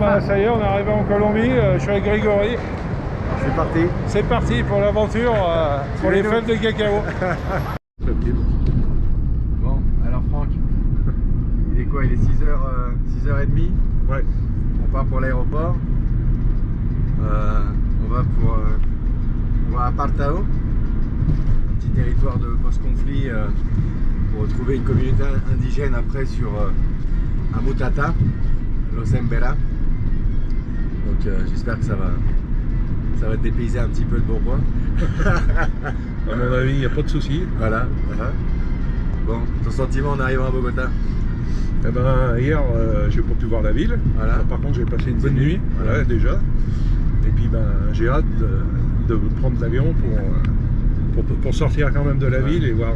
ben, ça y est, on est arrivé en Colombie, je suis avec Grégory. C'est parti. C'est parti pour l'aventure, pour les fêtes de cacao. Bon, alors Franck, il est quoi? Il est 6h30. Ouais. On part pour l'aéroport. On va à Apartado, un petit territoire de post-conflit pour retrouver une communauté indigène après sur Amutata, Los Embera. Donc j'espère que ça va te dépayser un petit peu de Bourgoin. À mon avis, il n'y a pas de souci. Voilà. Bon, ton sentiment en arrivant à Bogota? Eh ben, hier, j'ai pas pu voir la ville. Voilà. Par contre, j'ai passé une bonne nuit, voilà. déjà. Et puis, ben, j'ai hâte de prendre l'avion pour sortir quand même de la ville et voir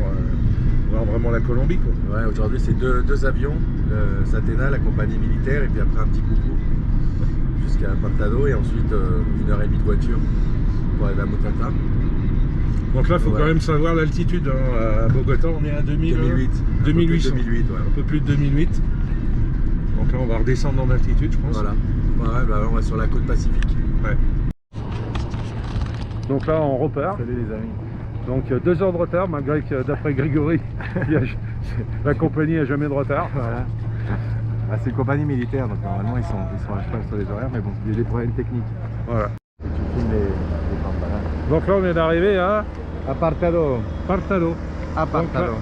vraiment la Colombie, quoi. Ouais, aujourd'hui, c'est deux avions, le Satena, la compagnie militaire, et puis après un petit coucou jusqu'à Apartado, et ensuite 1h30 de voiture pour aller à Mutata. Donc là, il faut quand même savoir l'altitude. À Bogota, on est à 2008. 2800. 2008, ouais. Un peu plus de 2008. Donc là, on va redescendre en altitude, je pense. Voilà. Ouais, bah, on va sur la côte pacifique. Ouais. Donc là, on repart. Salut les amis. Donc 2 heures de retard, malgré que d'après Grégory, la compagnie n'a jamais de retard. Voilà. Ah, c'est une compagnie militaire, donc normalement ils sont à cheval sur les horaires, mais bon, il y a des problèmes techniques. Voilà. Tu filmes les campagnes. Donc là, on est arrivé à Apartado. Apartado. Apartado.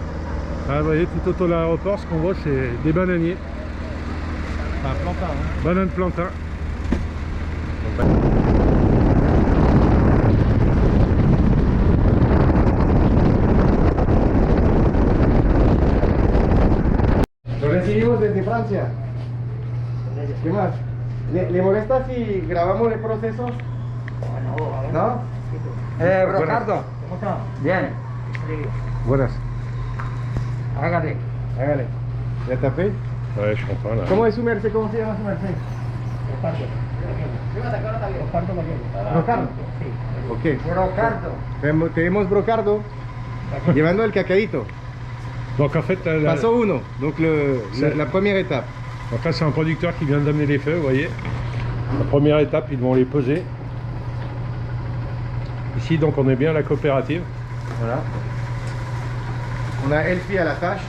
Là, vous voyez, tout autour de l'aéroport, ce qu'on voit, c'est des bananiers. C'est un plantain, hein. Banane plantain. Lo recibimos desde Francia. ¿Qué más? ¿Le molesta si grabamos el proceso? ¿No? Ricardo. ¿Cómo está? Bien. Buenas. Hágale. Hágale. Il a tapé? Ouais, je comprends là. ¿Cómo es su merced? ¿Cómo se llama su merced? Brocardo. Ok. Brocardo. Tenemos Brocardo llevando el cacaíto. Donc en fait, Paso 1, donc la première étape. donc là, c'est un producteur qui vient d'amener les feux, vous voyez. La première étape, ils vont les peser. Ici, donc, on est bien à la coopérative. Voilà. On a Elfi à la tâche.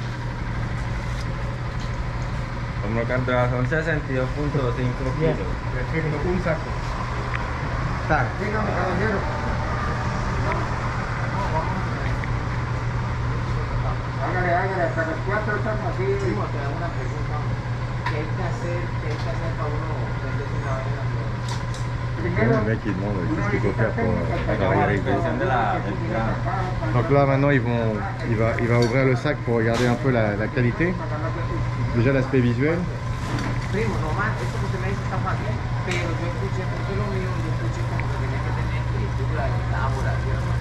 Como carta son 62.5 kilos. Un saco. Tac. Dígame, caballero. Hágale, hasta las 4 estamos aquí. Te hago una pregunta. ¿Qué hay que hacer para uno prenderse una vaina? Le mec il demande qu'est-ce qu'il faut faire pour travailler avec Presión de del grano. Donc là maintenant il va ouvrir le sac pour regarder un peu la qualité. Déjà l'aspect visuel. Primo, normal, esto que usted me dice está fácil, pero yo escuché, porque lo mío, yo escuché como que tiene que tener escritura y tábula, ¿cierto?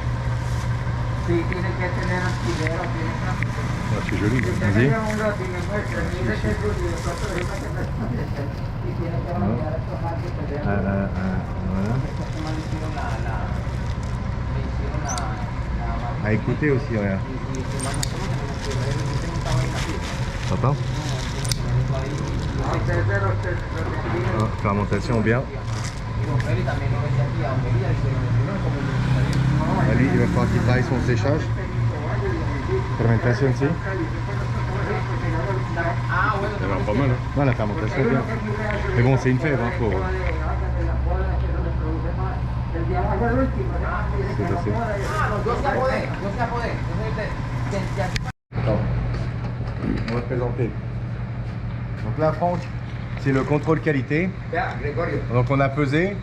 Sí, tiene que tener astillero, tiene que... Ah, c'est joli. Vas-y. un lote y me muestra, mire qué ruido, y tiene que cambiar estos marcos que Voilà. Me hicieron la À écouter aussi, regarde. y más o menos tenemos que ver, yo tengo esta vaina aquí. T'entends? Fermentation bien. Lui, il va falloir qu'il travaille son séchage. Fermentation aussi. Ça a l'air pas mal. Hein. Non, la fermentation bien. Mais bon, c'est une fève, hein, faut... C'est assez. Attends. On va te présenter. Donc là, Franck, c'est le contrôle qualité. Donc on a pesé.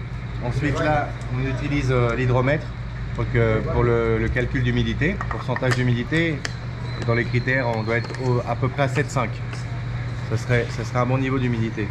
Ensuite là, on utilise l'hydromètre pour le calcul d'humidité, pourcentage d'humidité. Dans les critères, on doit être à peu près à 7,5. Ça serait un bon niveau d'humidité.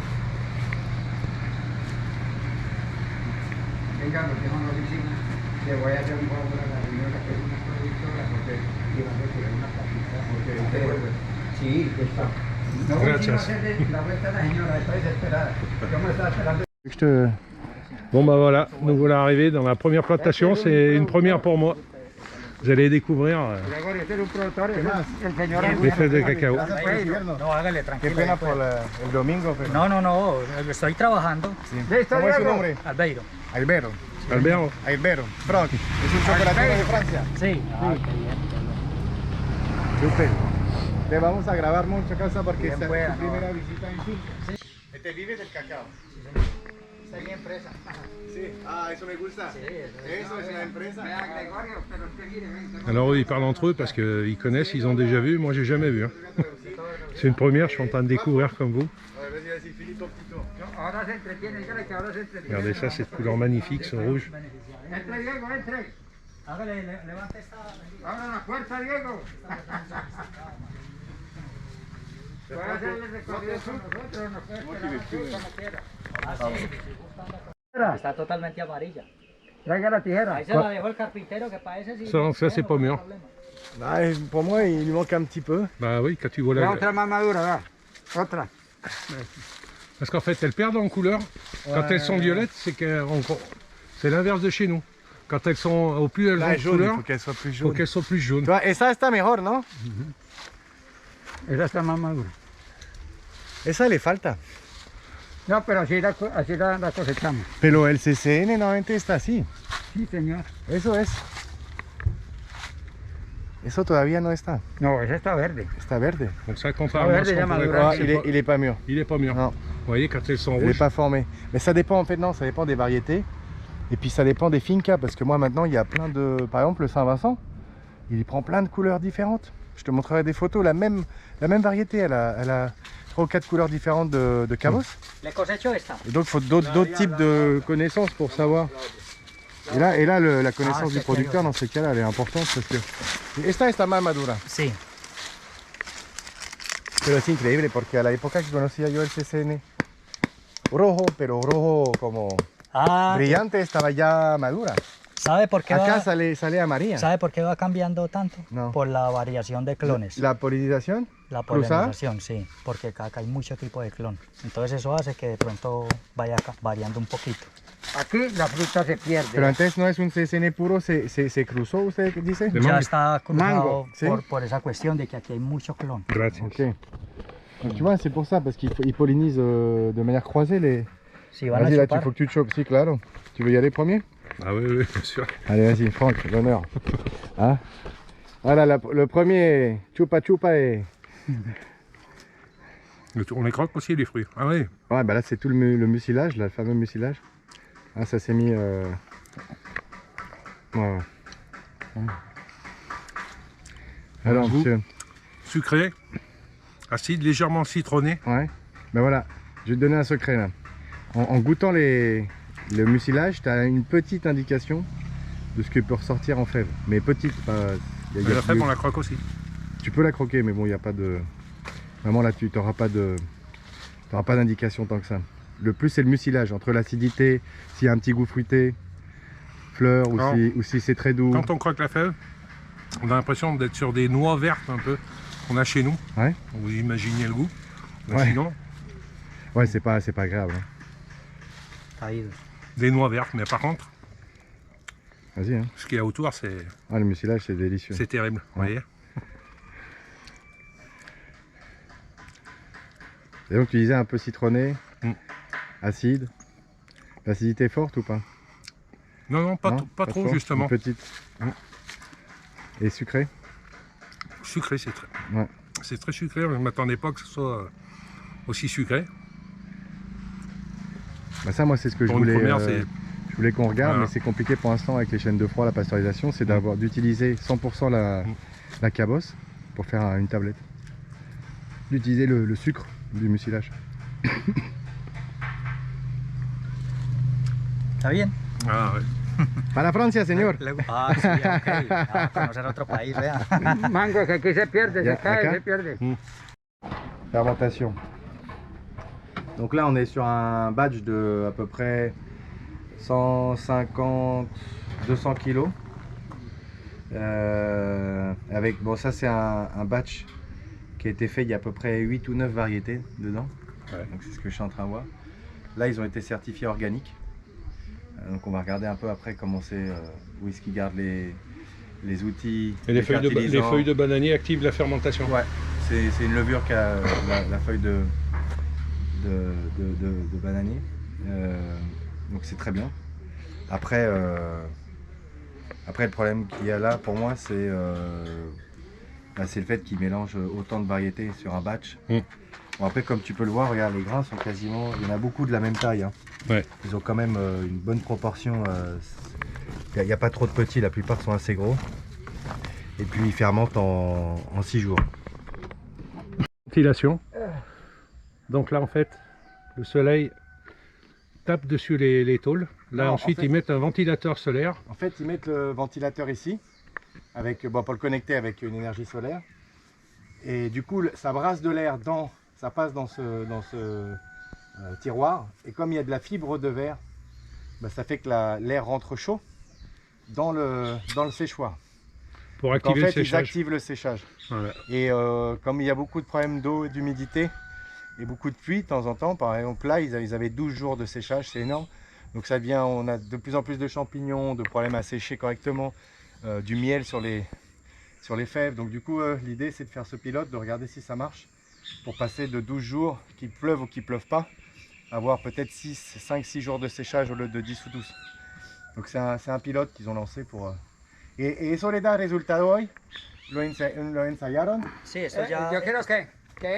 Bon bah voilà, nous voilà arrivés dans la première plantation, c'est une première pour moi. Vous allez découvrir Gregorio, este es un productor, ¿Qué es más? el señor Bien, les fèves de cacao. Gracias por el invierno. No, hágale, Qué tranquilo. pena ahí por puede. el domingo, pero... No, estoy trabajando. Sí. Listo, ¿Cómo es su Diego. nombre? Albeiro. Albero. Albert. Albero. Franck. Es un chocolatero de Francia. Sí. Ah, qué bien. Súper. Te vamos a grabar mucho casa porque Bien esta es buena, tu ¿no? primera visita en Finca. Este vive del cacao. Está en mi empresa. Sí. Ah, eso me gusta. Sí, Eso es una empresa. Vea, Gregorio, pero usted mire, ven, Alors eux, ils parlent entre eux parce qu'ils connaissent, ils ont déjà vu. Moi, j'ai jamais vu. Hein. C'est une première, je suis en train de découvrir comme vous. Vas-y, vas-y, finis ton petit tour. no, ahora se entretiene, dígale que ahora se entretiene. Regardez ça, cette couleur magnifique, ce rouge. Entre, Diego, entre. Hágale, levante esta. Abra la puerta, Diego. Puede hacer el recorrido con nosotros, nos puede esperar aquí como quiera. Está totalmente amarilla. Traiga la tijera. Ahí se la dejó el carpintero que parece sí. Ça, c'est pas mûr. Ah, pour moi, il lui manque un petit peu. Bah oui, quand tu vois Vea la... otra más madura, vea. Otra. Parce qu'en fait, elles perdent en couleur. Quand elles sont violettes, c'est l'inverse de chez nous. Quand elles sont au plus elles Là, ont de jaune, il couleur, faut qu'elle soit plus il faut jaune. qu'elles soient plus jaunes. Tu vois, et ça está mejor, ¿no? Esa está más madura. Esa le falta. No, pero así la cosechamos. Pero el CCN normalmente está así. Sí, señor. Eso es. Eso todavía no está. No, esa está verde. Está verde. Donc ça, contrairement à verde, ce qu'on ya pourrait madura. croire, Ah, il est pas mûr. il est pas mûr. Non, Vous voyez, quand elles sont il est rouges, pas formé. Mais ça dépend en fait, non, ça dépend des variétés. Et puis ça dépend des fincas. Parce que moi maintenant, il y a plein de... Par exemple, le Saint-Vincent, il prend plein de couleurs différentes. Je te montrerai des photos. La même variété, elle a 3 ou 4 couleurs différentes de cabos. Le cosecho esta. Et donc il faut d'autres types de connaissances pour savoir. Et là la connaissance du producteur dans ces cas-là, elle est importante parce que... Esta está más madura. Sí. Pero es increíble porque a la época que conocía yo el CCN rojo, pero rojo como Ah, brillante, estaba ya madura. ¿sabe por qué Acá va, sale amarilla. ¿sabe por qué va cambiando tanto? No. Por la variación de clones. La polinización La cruzada. polinización, sí, porque acá hay mucho tipo de clon. Entonces eso hace que de pronto vaya variando un poquito. Aquí la fruta se pierde. Pero antes no es un CCN puro, se cruzó, ¿usted dice? De Ya mango. está cruzado Mango, ¿sí? por esa cuestión de que aquí hay mucho clon. gracias. Ok. Donc, tu vois, c'est pour ça, parce qu'ils pollinisent de manière croisée les... Si van a Vas-y, là, il chupar, faut que tu te chopes. Si, claro. Tu veux y aller premier? Ah oui, oui, bien sûr. Allez, vas-y, Franck, l'honneur. Hein? Voilà, le premier chupa chupa et... On les croque aussi, les fruits. Ah oui. Ouais, bah là, c'est tout le mucilage, là, le fameux mucilage. Ah, ça s'est mis... Ouais, ouais. Alors, Goût. monsieur... Sucré, acide, légèrement citronné. Ouais. Ben voilà, je vais te donner un secret, là. En goûtant le mucilage, tu as une petite indication de ce que peut ressortir en fève. Mais petite, pas... y a La fève, on la croque aussi. Tu peux la croquer, mais bon, il n'y a pas de... Vraiment, là, tu n'auras pas d'indication tant que ça. Le plus, c'est le mucilage, entre l'acidité, s'il y a un petit goût fruité, fleur, ou si c'est très doux. Quand on croque la fève, on a l'impression d'être sur des noix vertes un peu qu'on a chez nous. Ouais. Vous imaginez le goût. Mais Ouais. sinon, Ouais, c'est pas grave. Hein. ahí. des noix vertes. Mais par contre, Vas-y, hein. ce qu'il y a autour, c'est Ah, le mucilage, c'est délicieux. terrible. Vous voyez. Et donc, tu disais un peu citronné, acide. L'acidité est forte ou pas? Non, non, pas, Non, pas trop fort, justement. une petite. Et sucré? Sucré, c'est très... Ouais. C'est très sucré. Je ne m'attendais pas que ce soit aussi sucré. Bah ça, moi, c'est ce que je Pour une voulais, première, c'est... je voulais qu'on regarde, Voilà. mais c'est compliqué pour l'instant avec les chaînes de froid, la pasteurisation, c'est d'utiliser 100% la cabosse pour faire une tablette. D'utiliser le sucre du mucilage. ¿Está bien? Ah, ouais. Para Francia, señor. Ah, sí, ok. Ah, conocer otro país, vea. Mango, que aquí se pierde, Ya, se cae, acá. se pierde. Fermentation. Donc là, on est sur un batch de à peu près 150-200 kg. Avec, bon, ça c'est un batch qui a été fait il y a à peu près 8 ou 9 variétés dedans. Ouais. Donc c'est ce que je suis en train de voir. Là, ils ont été certifiés organiques. Donc on va regarder un peu après comment c'est, où est-ce qu'ils gardent les outils. Et les fertilisants. feuilles de bananier activent la fermentation. Ouais, c'est une levure qui a la feuille de bananier. Donc c'est très bien. Après, le problème qu'il y a là pour moi, c'est le fait qu'ils mélangent autant de variétés sur un batch. Bon, après, comme tu peux le voir, regarde, les grains sont quasiment... Il y en a beaucoup de la même taille. Hein. Ouais. Ils ont quand même une bonne proportion. Il n'y a pas trop de petits, la plupart sont assez gros. Et puis ils fermentent en 6 jours. Ventilation. Donc là en fait, le soleil tape dessus les tôles. Là Non, ensuite en fait, ils mettent un ventilateur solaire. En fait, ils mettent le ventilateur ici, avec, pour le connecter avec une énergie solaire. Et du coup, ça brasse de l'air, ça passe dans ce tiroir. Et comme il y a de la fibre de verre, bah, ça fait que l'air rentre chaud dans le séchoir. Pour Donc, activer en fait, le séchage. ils activent le séchage. Voilà. Et comme il y a beaucoup de problèmes d'eau et d'humidité, et beaucoup de pluie de temps en temps, par exemple là, ils avaient 12 jours de séchage, c'est énorme. Donc ça devient, on a de plus en plus de champignons, de problèmes à sécher correctement, du miel sur les fèves. Donc du coup, l'idée c'est de faire ce pilote, de regarder si ça marche, pour passer de 12 jours, qu'il pleuve ou qu'il pleuve pas, avoir peut-être 5-6 jours de séchage au lieu de 10 ou 12. Donc c'est un pilote qu'ils ont lancé pour... Et eso le da resultado hoy? ¿Lo ensayaron? Sí, eso ya Yo quiero que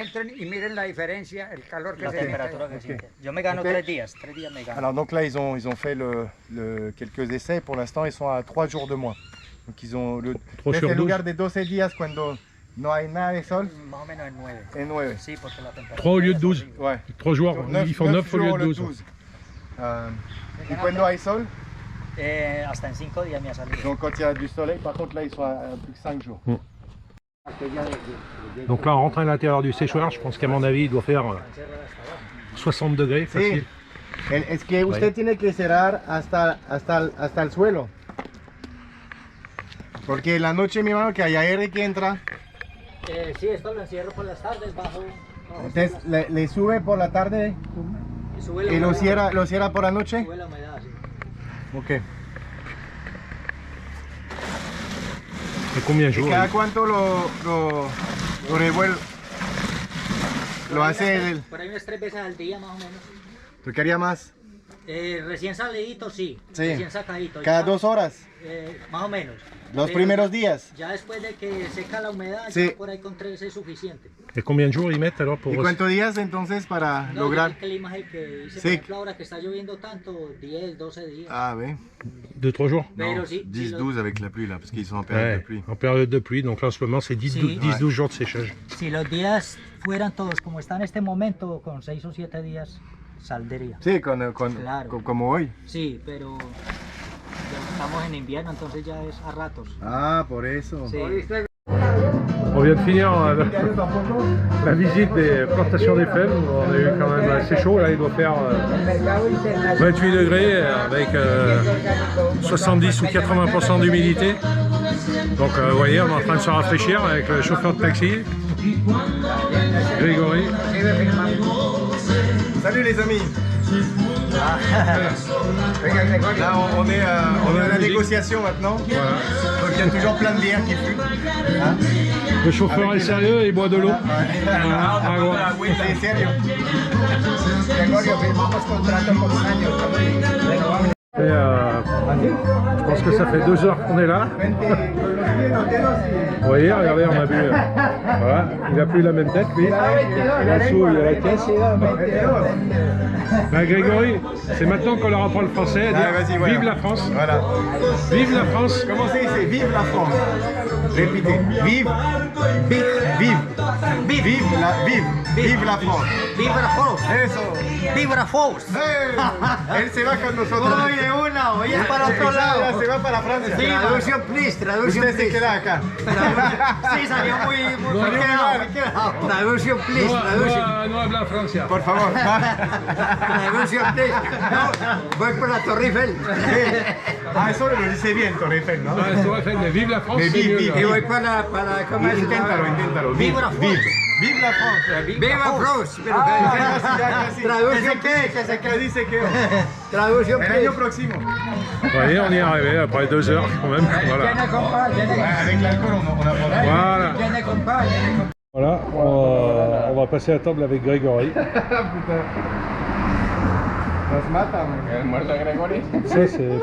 entren y miren la diferencia, el calor que la se siente. temperatura que Ok. siente. Yo me gano Ok. 3 días me gano. Alors donc là ils ont fait quelques essais, pour l'instant ils sont à 3 jours de moins. Donc ils ont le 3 sur en 12. lugar de 12 días cuando no hay nada de sol, Más o menos en 9. en 9. Sí, porque la temperatura 3 au lieu de es 12. horrible. Ouais. 3 jours, ils font 9 au lieu de 12. Y cuando hay sol, Hasta en 5 días me ha salido. donc quand il y a du soleil, par contre là ils sont à plus que 5 jours. Donc là on rentre à l'intérieur du séchoir, je pense qu'à mon avis il doit faire 60 degrés facile. Es que usted tiene que cerrar hasta el suelo. Porque la noche mi hermano que hay aire que entra, Sí, esto lo encierro por las tardes bajo. entonces le sube por la tarde Sube la y humedad. lo cierra por la noche. Sube la humedad, sí. Ok. Et combien de ¿Y jours cada cuánto lo revuelve? Lo hace el... Por ahí unas 3 veces al día más o menos. ¿Tú querías más? Recién salidito, sí. Sí. Recién sacadito. Cada Ya, 2 horas. Más o menos. Los Pero primeros días. Ya después de que seca la humedad, Sí. ya por ahí con 3 es suficiente. Et combien de jours ils mettent alors pour... ¿Y cuántos días entonces para No, lograr? ya el clima es el que dice, Sí. por ejemplo, ahora que está lloviendo tanto, 10, 12 días. Ah oui. 2-3 jours? Pero sí, 10-12 avec la pluie là, parce qu'ils sont en période Ouais, de pluie. en période de pluie, donc là en ce moment c'est 10-12 jours de séchage. Si los días fueran todos como está en este momento, con 6 o 7 días, saldría. Sí, Claro. como hoy. Sí, pero ya estamos en invierno, entonces ya es a ratos. Ah, por eso. Sí. On vient de finir la visite des plantations des fèves. On a eu quand même assez chaud, là il doit faire 28 degrés avec 70 ou 80% d'humidité. Donc vous voyez, on est en train de se rafraîchir avec le chauffeur de taxi, Grégory. Salut les amis. Là on est à la négociation maintenant. Voilà. Donc il y a toujours plein de bières qui fument. Hein? Le chauffeur est sérieux, il boit de l'eau. Agua. Sí, serio. Gregorio, firmamos contrato por un año. Renovable. Et, je pense que ça fait 2 heures qu'on est là. Vous voyez, regardez, on a bu. Voilà, il n'a plus la même tête, lui. Là-dessous, il y a la caisse. Ben, Grégory, c'est maintenant qu'on leur apprend le français. À dire, Ah, vas-y, voilà. Vive la France. Voilà. Vive la France. Comment c'est ici? Vive la France. Répétez. Vive la France. ¡Viva la Fox! Eso. ¡Viva la Fox! Él se va con nosotros. Oye, una, oye, para otro Ya se lado. va para Francia. Traducción, please, traducción, Usted se please. queda acá. Sí, salió muy Salió quedado, mal. quedado. Traducción, please, traducción. No habla Francia. Por favor. Traducción, please. No, voy por la Torre Eiffel. Ah, eso lo dice bien, Torre Eiffel, ¿no? Ouais, Vive la France, Mais c'est vive, mieux. vive. là. Y voy para ¿cómo es? Inténtalo. Viva la Fox. Vive la France. ¡Viva France! Pero Traduce que dice que traducción el año próximo. Vous voyez, on y est arrivé après 2 heures quand même. Voilà. Avec l'alcool, on a pas. Voilà. Voilà, on va passer à table avec Grégory. Nos mata, ¿El muerto de Gregory? Ça, c'est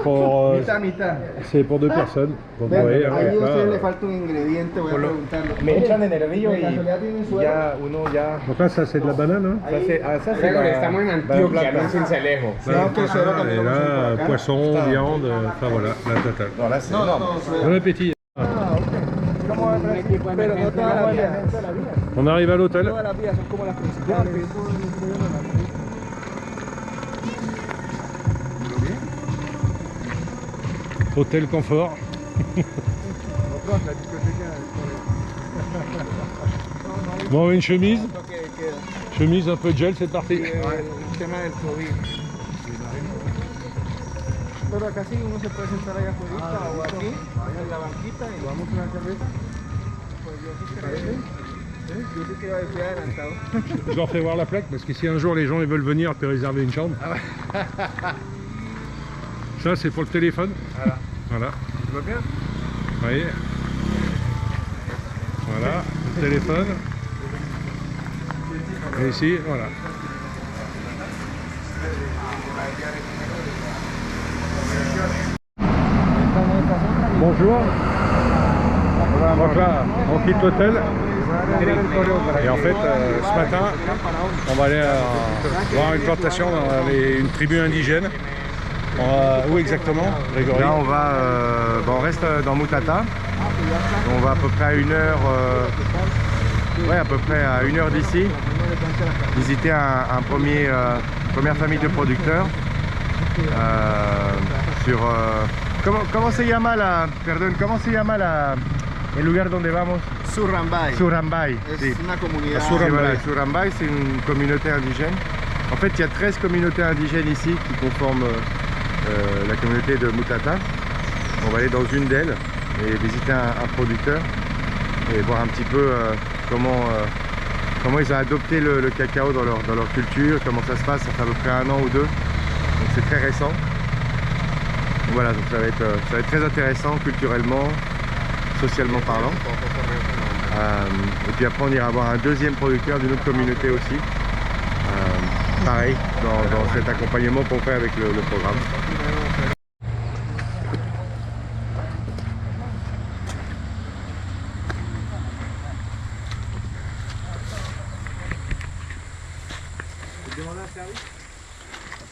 pour 2 personnes. Como voyez, Ahí a là, usted le falta un ingrediente, voy a preguntarle. Me echan en el hervillo ¿De y casualidad tiene un suero? ya uno ya. Donc là, ça c'est de la banane. Hein. Ça c'est Gregory, estamos en Antioquia, no en Cincelejo. No, que suero Et también lo usan por là, acá. poisson, viande, enfin voilà, la totale. Non, là c'est No, énorme. no, suero. Bon appétit. Pero no todas las vías. On arrive à l'hôtel. Todas las vías son como las principales. Hôtel confort. Bon, une chemise. Chemise un peu gel, c'est parti. El tema del COVID. Pero acá sí uno se puede sentar allá afuera o aquí, en la banquita y vamos a una cerveza. Pues yo sí creo. Yo sí que fui adelantado. Je leur fais voir la plaque parce que si un jour les gens ils veulent venir, tu peux réserver une chambre. Ça c'est pour le téléphone. Voilà. Tu vois bien? Vous voyez. Voilà, le téléphone. Et ici, voilà. Bonjour. Donc là, on quitte l'hôtel. Et en fait, ce matin, on va aller voir une plantation dans une tribu indigène. Où exactement, Grégory? Là, on reste dans Mutata. On va à peu près à 1 heure, à peu près à 1 heure d'ici, visiter première famille de producteurs sur ¿cómo se llama el lugar donde vamos? Surrambay. Surrambay. Es Sí. una comunidad. Surrambay, c'est une communauté indigène. En fait, il y a 13 communautés indigènes ici qui conforment la communauté de Mutata. On va aller dans une d'elles et visiter un producteur et voir un petit peu comment ils ont adopté le cacao dans leur culture, comment ça se passe. Ça fait à peu près 1 an ou 2, donc c'est très récent. Donc voilà, donc ça va être très intéressant culturellement, socialement parlant. Et puis après on ira voir un deuxième producteur d'une autre communauté aussi. Pareil, dans cet accompagnement qu'on fait avec le programme.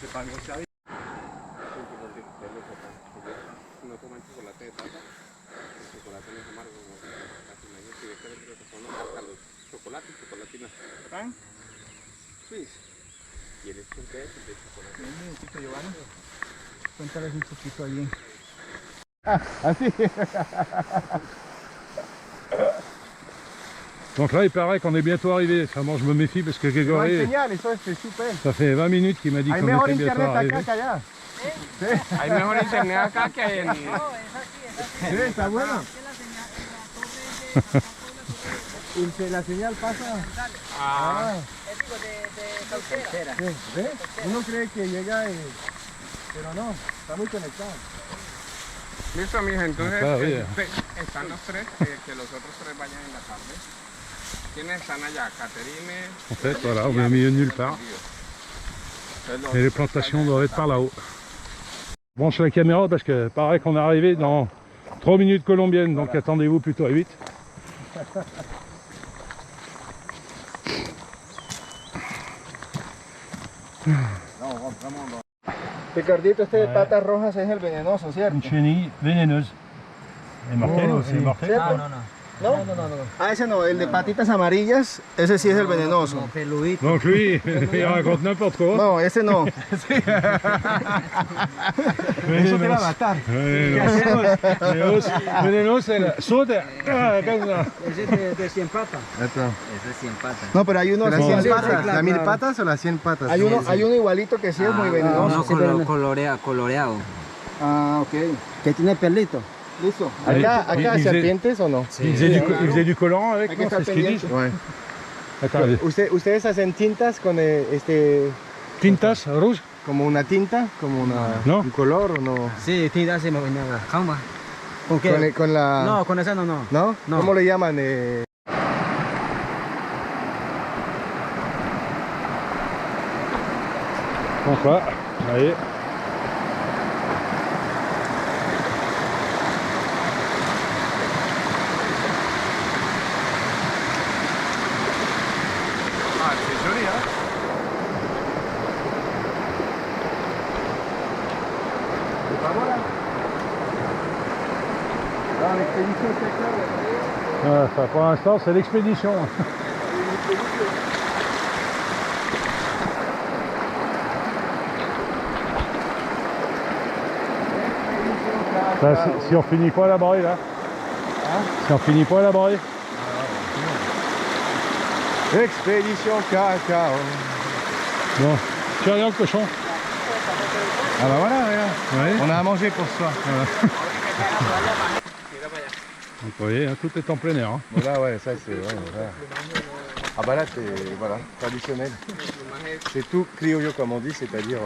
C'est pas un gros service. No comen chocolate de taza. El chocolate no es amargo como casi nadie quiere creer que son hasta los chocolatinas. ¿Pan? Sí. ¿Quieres un té de chocolate? Un minutito, Giovanni. Cuéntales un poquito allí. Así. Donc là, il paraît qu'on est bientôt arrivé. Enfin, moi, je me méfie parce que Grégory, eso es super. ça fait 20 minutes qu'il m'a dit Hay qu'on mejor était bientôt internet arrivé. acá que allá. Hay mejor internet acá que en... Sí, está bueno. Y que la señal pasa. Sí, ¿ves? Uno cree que llega, pero no, está muy conectado. Listo, mija, entonces Está bien. están los 3, que los otros 3 vayan en la tarde. ¿Quiénes están allá? Caterine. En fait, voilà, on est au milieu de nulle part. Et les plantations doivent être par là-haut. Je branche la caméra parce que paraît qu'on est arrivé dans 3 minutes colombiennes, donc attendez-vous plutôt à 8. Ricardito, este de patas rojas es el venenoso, ¿cierto? Une chenille vénéneuse. Et mortelle aussi. ¿Cierto? ¿No? Ah, ese no, el de patitas amarillas, ese sí es el venenoso. Donc lui, il raconte n'importe quoi. No, ese no. Eso te va a matar. Vénéneuse, c'est la saute. Ese es de 100 patas. Attends. No, pero hay uno ¿La así, 100 sí, patas? claro. ¿La 1000 patas o la 100 patas? Hay uno igualito que sí es muy venenoso. coloreado. Ah, ok. Que tiene pelito. Listo. Acá Il faisait- serpientes o no? Il faisait du colorant avec, Hay non, que estar c'est ce qu'ils disent. pendiente. Ouais. Attends, ¿Ustedes hacen tintas con tintas rouge? como una tinta, como No. un color o no? Sí, tinta hacemos nada. ¿Cómo? ¿Con qué? Con la... No, con esa no, no. ¿No? No. ¿Cómo le llaman? Donc là, vous voyez. Ah, c'est joli, hein? C'est pas mal, hein? Dans l'expédition, c'est clair. Ouais, ça, pour l'instant, c'est l'expédition. Ça, si on finit pas la braille là, si on finit pas la braille, Expédition cacao. bon, tu regardes le cochon. Ah bah voilà, regarde. Ouais. On a à manger pour ce soir. Donc vous voyez, hein, tout est en plein air. Hein. Voilà, ouais, ça c'est... Ouais, voilà. Ah bah là, c'est voilà, traditionnel. C'est tout criollo comme on dit, c'est-à-dire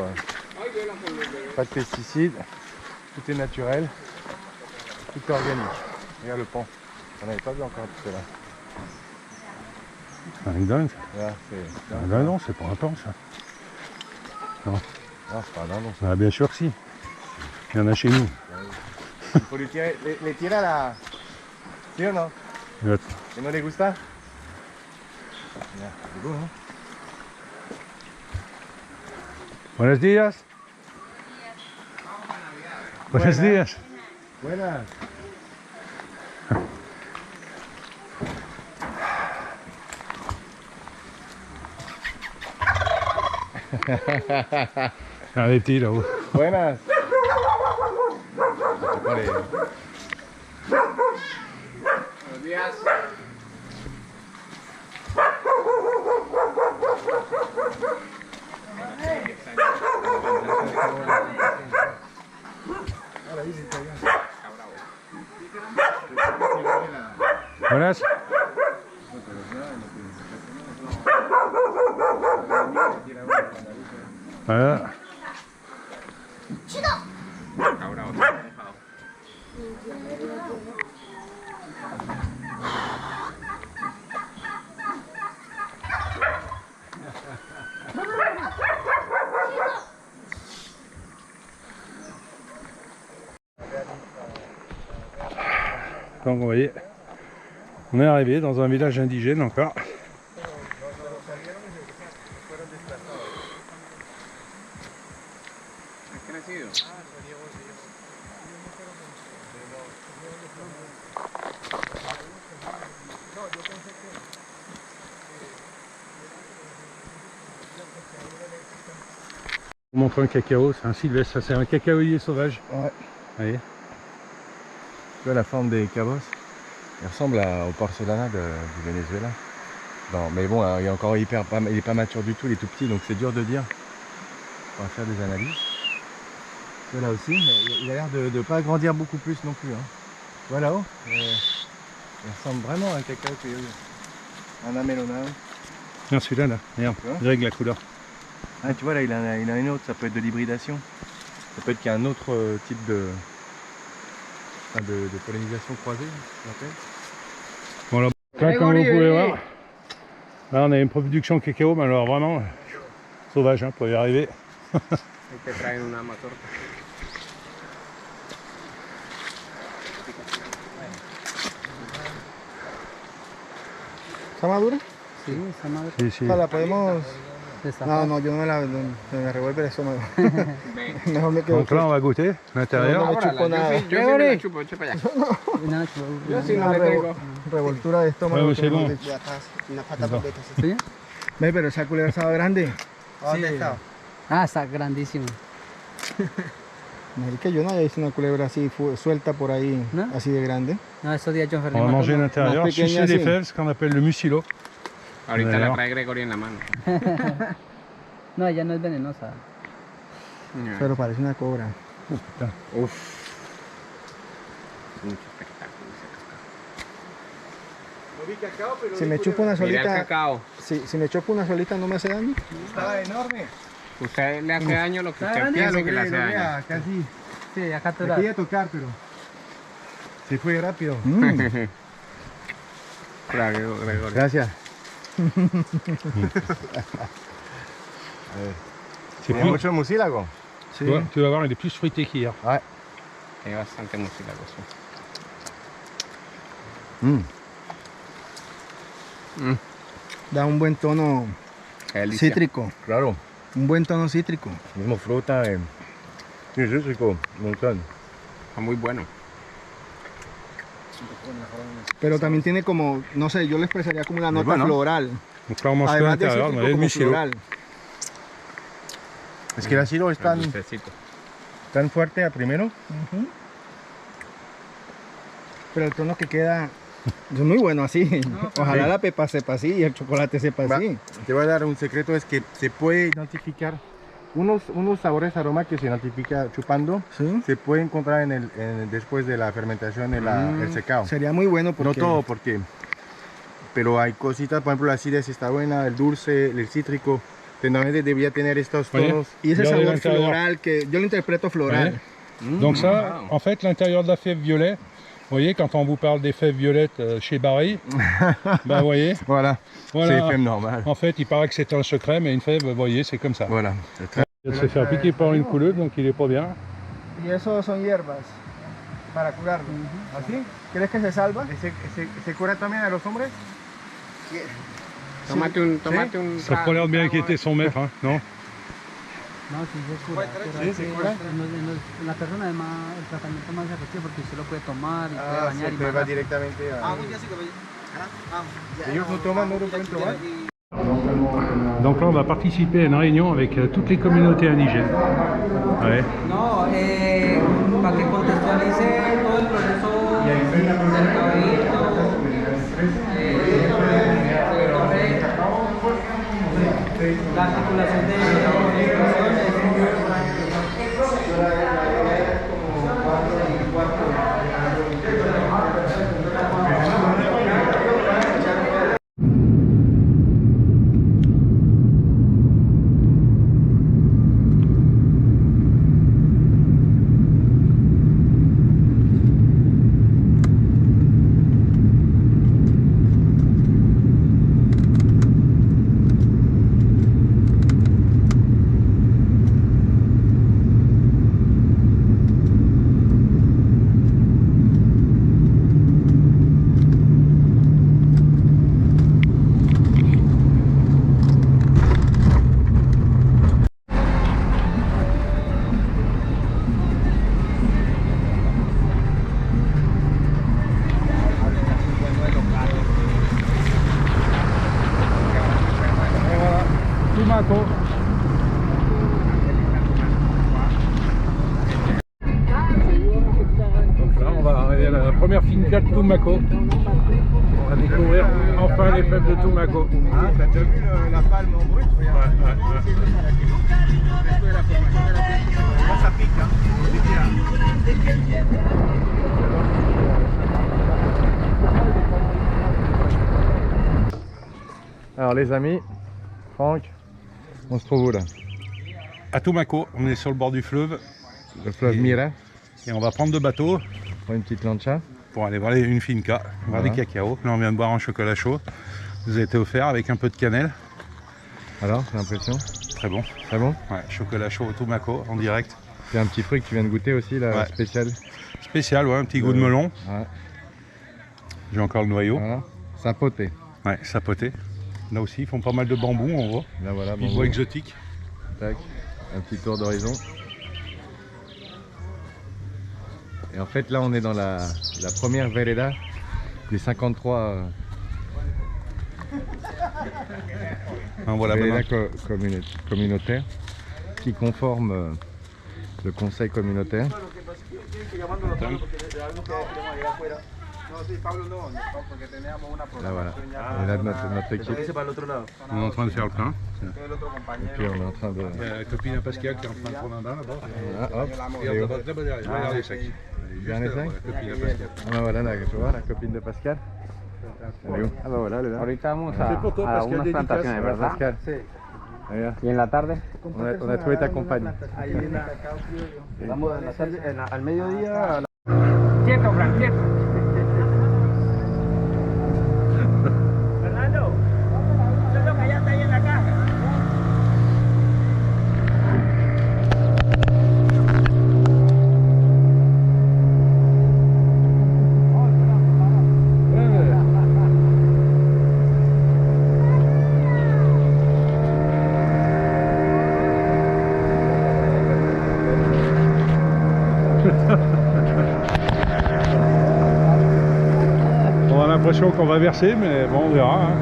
pas de pesticides, tout est naturel, tout est organique. Regarde le pan, on n'avait pas vu encore tout cela. Un dingue. Là, c'est... Un dindon, c'est pas un pan ça. Non. Non, c'est pas un dindon. Ah, bien sûr que si. Il y en a chez nous. Il faut les tirer à la... ¿Sí o no? Ouais. ¿Que no les gusta? Mira, c'est beau, hein? Buenos días. Buenos días. Buenas. Il y en a des petits là-haut. Buenas. Allez. Buenos días. Buenas. Voilà. Cabra, otro mojado. Donc vous voyez, on est arrivé dans un village indigène encore. ¿Qué ha sido? Je vous montre un cacao, c'est un sylvestre, ça c'est un cacaoyer sauvage. Ouais. Vous voyez. Tu vois la forme des cabos? Il ressemble au porcelana du Venezuela. Non, mais bon, il est encore il est pas mature du tout, il est tout petit, donc c'est dur de dire. On va faire des analyses. Celui-là aussi, mais il a l'air de ne pas grandir beaucoup plus non plus. Hein. Voilà, oh, il ressemble vraiment à un cacao criollo. Un amelona. Tiens celui-là là, regarde, Tu vois direct la couleur. Ah, tu vois là, il a une autre, ça peut être de l'hybridation. Ça peut être qu'il y a un autre type de pollinisation croisée, je l'appelle. Bon là, comme vous pouvez voir, là on a une production cacao, mais alors vraiment sauvage hein, pour y arriver. Ahí te traen una mazorca. ¿Está madura? Sí, está madre. Sí, sí. ¿La podemos...? Está No, no, yo no me revuelve el estómago. Mejor me quedo Donc là on va goûter l'intérieur. No me chupo nada. Yo sí me la chupo, echa para allá. Yo sí no le tengo. Revoltura de estómago. Ouais, que c'est mejor bon. dicho. Una pata Bon. completa. ¿Sí? Ve, pero esa culebra estaba grande. ¿Dónde está? Ah, está grandísimo. Marica, yo no había visto una culebra así suelta por ahí, ¿No? así de grande. No, estos días John On va Ferdinand. manger mató l'intérieur, más pequeña, sucer les sí. fèves, ce qu'on appelle le mucilo. Ahorita Bueno. la trae Gregory en la mano. No, ella no es venenosa. Pero parece una cobra. Uf. Mucho espectáculo ese Si me chupo una Mira el solita, cacao. si me chupo una solita no me hace daño. Estaba enorme. Usted le hace daño lo que usted piensa que le hace daño. Casi. Sí, acá te Me quería tocar, pero se fue rápido. Claro, Gregorio. Gracias. C'est Il y a plus- mucho mucílago. tu vas voir, il est plus fruité qu'hier. Ouais. Hay bastante mucílago, sí. Da un buen tono Qué delicia. cítrico. Claro. Un buen tono cítrico. Mismo fruta. Sí, es rico. Un montón. Está muy bueno. Pero también tiene como, no sé, yo le expresaría como una nota bueno. floral. Donc là, on mange que Además de l'intérieur, cítrico, on a le como mucillo. floral. Es que el ácido es tan, Dulcecito. tan fuerte a primero. Pero el tono que queda es muy bueno así. Ojalá la pepa sepa así y el chocolate sepa Va, así. te voy a dar un secreto, es que se puede identificar unos sabores, aromas que se identifica chupando, ¿Sí? se puede encontrar después de la fermentación, el secado. Sería muy bueno porque No todo, porque, pero hay cositas, por ejemplo la acidez está buena, el dulce, el cítrico, tendentemente debería tener estos Oye. tonos. y ese Fleur de sabor l'intérieur. floral que yo lo interpreto floral. Donc ça, en fait, l'intérieur de la fève violet, vous voyez, quand on vous parle des fèves violettes chez Barry, ben vous voyez, Voilà, Voilà. c'est femme normal. en fait, il paraît que c'est un secret, mais une fève, vous voyez, c'est comme ça. Voilà, c'est très... Il vient de se faire piquer par une couleuvre, donc il est pas bien. Y eso son hierbas para curarlo. ¿Así? ¿Crees que se salva? ¿Se cura también a los hombres? Tómate un Ça n'a pas l'air de bien inquiéter son maître, hein, non? No, sí se cura. Pero Sí, es se que cura. en la persona es más, el tratamiento más efectivo porque usted lo puede tomar y puede Ah, bañar se y te más va rápido. directamente a... Ellos no toman, no lo pueden tomar. Donc là, on va participer à une réunion avec toutes les communautés indigènes. Ouais. No, para que contextualice todo el proceso del cabello, la articulación de las Tumaco. Donc là, on va arriver à la première finca de Tumaco. On va découvrir enfin les fèves de Tumaco. Ah, t'as déjà vu la palme en brut? Regarde. Ça pique, hein. Alors les amis, Franck, on se trouve où là? À Tumaco, on est sur le bord du fleuve Le fleuve Et- Mira, et on va prendre deux bateaux on prend une petite lancha. pour aller voir une finca, voir Voilà. des cacao. Là, on vient de boire un chocolat chaud. Nous a été offert avec un peu de cannelle. Alors, j'ai l'impression. Très bon. Très bon. Ouais, chocolat chaud au Tumaco en direct. C'est un petit fruit que tu viens de goûter aussi, là, Ouais. spécial. Spécial, ouais, un petit goût de melon. Ouais, J'ai encore le noyau. voilà. Sapoté. Ouais, sapoté. Là aussi, ils font pas mal de bambou, on voit. Là voilà, Puis bon, bois exotique. tac, un petit tour d'horizon. Et en fait là on est dans la première vereda des 53 Hein, voilà, vereda maintenant. communautaires qui conforment le conseil communautaire. Là voilà, et là notre équipe. On est en train de faire le plein. Et puis on est en train de... Il y a la copine à Pascal qui est en train de prendre un bain là-bas. Ah, hop, Regarde Léo. là-bas derrière, regarde les sacs. Bien les sacs. La copine à Pascal. Ah, voilà, là, tu vois, la copine de Pascal. Ahorita vamos a unas plantaciones, ¿verdad? Pascal. Sí. Y en la tarde, On a trouvé ta compagne. Ahí en la vamos a la tarde, al mediodía. Quieto, Fran, quieto. Fernando, eso es lo que ya está ahí en la caja. On a l'impression qu'on va verser, mais bon, on verra. Hein.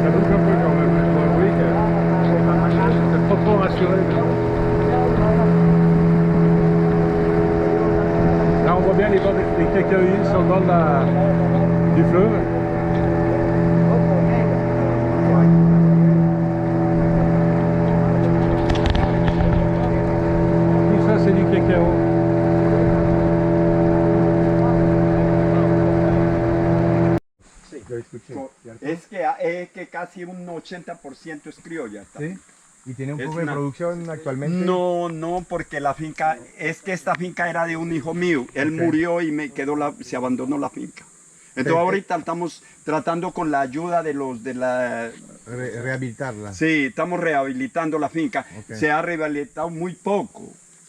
Ça bouge un peu quand même. Je dois avouer que c'est pas trop rassuré. Là, on voit bien les cacahuètes sur le bord du fleuve. Tout ça, c'est du cacao. Es que casi un 80% es criolla. ¿Sí? ¿Y tiene un Es poco de una- producción actualmente? No, porque la finca, es que esta finca era de un hijo mío. Él murió y se abandonó la finca. Entonces Pero, ahorita estamos tratando con la ayuda de Rehabilitarla. Sí, estamos rehabilitando la finca. Ok. Se ha rehabilitado muy poco.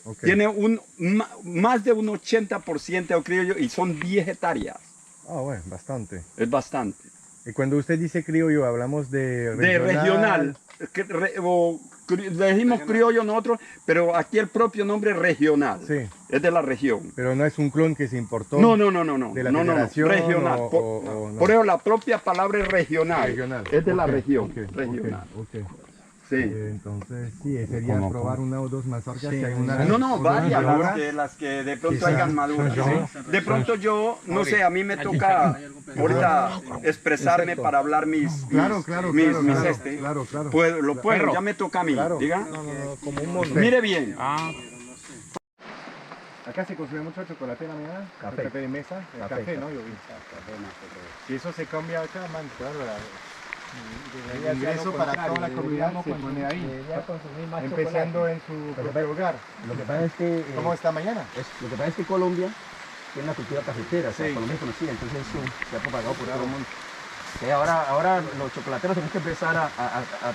Ok. Tiene más de un 80% de criollo y son 10 hectáreas. Ah, bueno, bastante. Es bastante. Y cuando usted dice criollo, hablamos de De regional. Le decimos criollo nosotros, pero aquí el propio nombre es regional. Sí. Es de la región. Pero no es un clon que se importó. No. ¿De la federación regional. o no? Por eso la propia palabra es regional. Regional. Es de la Ok, región. ok, regional. ok. Sí. Entonces, sí, sería probar una o dos mazorcas que hay una. No, varias, ahora. las que de pronto Quizá. hayan maduras. Sí. De pronto yo, no sé, a mí me toca ahorita expresarme para hablar mis Claro. Lo puedo, ya me toca a mí, Claro. diga. Como un mono. Mire bien. Acá se consume mucho chocolate en la mañana. Café. de mesa. Café, ¿no? Yo vi. Y eso se cambia acá, man. Claro, el ingreso para toda la comunidad se pone ahí. Empezando en su propio hogar. Lo que pasa es que ¿Cómo está mañana? lo que pasa es que Colombia tiene una cultura cafetera, o sea, Sí. Colombia es conocida, entonces eso se ha propagado por todo el mundo. Sí, ahora los chocolateros tenemos que empezar a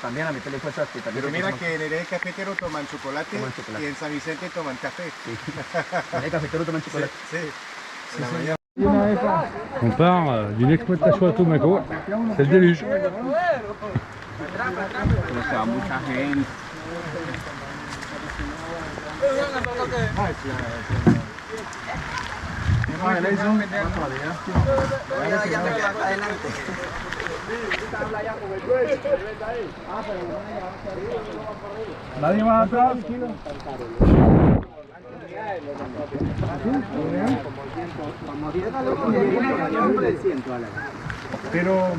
también a meterle fuerzas que también. Pero mira que en el cafetero toman chocolate, Toman chocolate. y en San Vicente toman café. En el cafetero toman chocolate. Sí. En la mañana. On part d'une exploitation à Tumaco. C'est le déluge. O sea, mucha gente. Nadie más atrás. Pero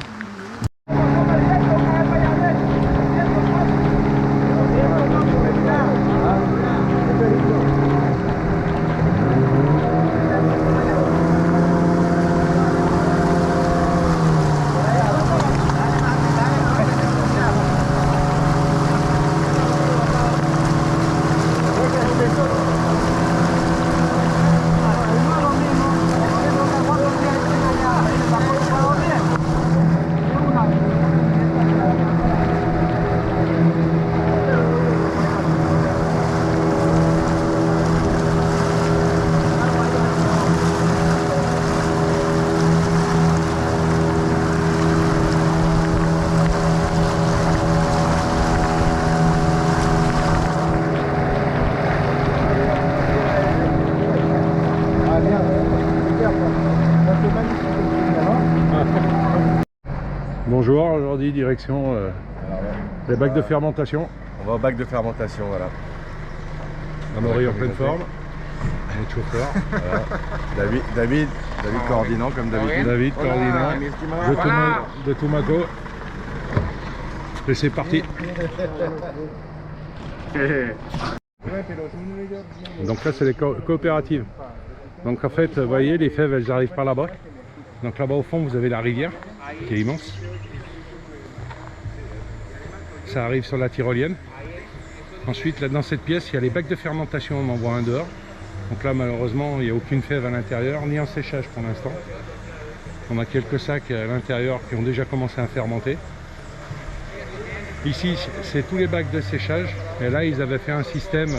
Bonjour, aujourd'hui direction les bacs de fermentation. on va au bac de fermentation, voilà. Amaury en pleine forme. Notre chauffeur. Voilà. David coordinant comme d'habitude. David coordinant. De Tumaco. Et c'est parti. Donc là c'est les coopératives. Donc en fait vous voyez les fèves elles arrivent par là-bas. Donc là-bas au fond vous avez la rivière qui est immense. Ça arrive sur la tyrolienne. Ensuite là dans cette pièce il y a les bacs de fermentation, on en voit un dehors. Donc là malheureusement il n'y a aucune fève à l'intérieur ni en séchage pour l'instant. On a quelques sacs à l'intérieur qui ont déjà commencé à fermenter. Ici c'est tous les bacs de séchage et là ils avaient fait un système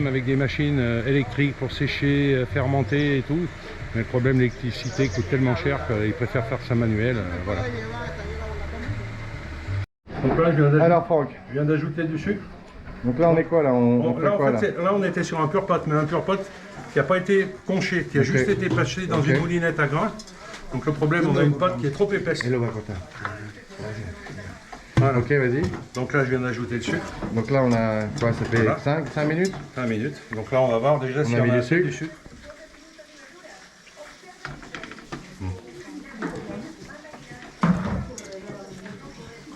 avec des machines électriques pour sécher, fermenter et tout. Mais le problème l'électricité coûte tellement cher qu'ils préfèrent faire ça manuel. Voilà. Donc là, Alors Franck, je viens d'ajouter du sucre. donc là on est quoi là? Là on était sur un pur pot, mais un pur pot qui n'a pas été conché, qui a juste été passé dans une moulinette à grains. Donc le problème, on a une pâte qui est trop épaisse. Voilà. Ok, vas-y. Donc là je viens d'ajouter le sucre. Donc là on a quoi? Ça fait Voilà. 5 minutes? 5 minutes. Donc là on va voir déjà si a on mis a du assez sucre. du sucre.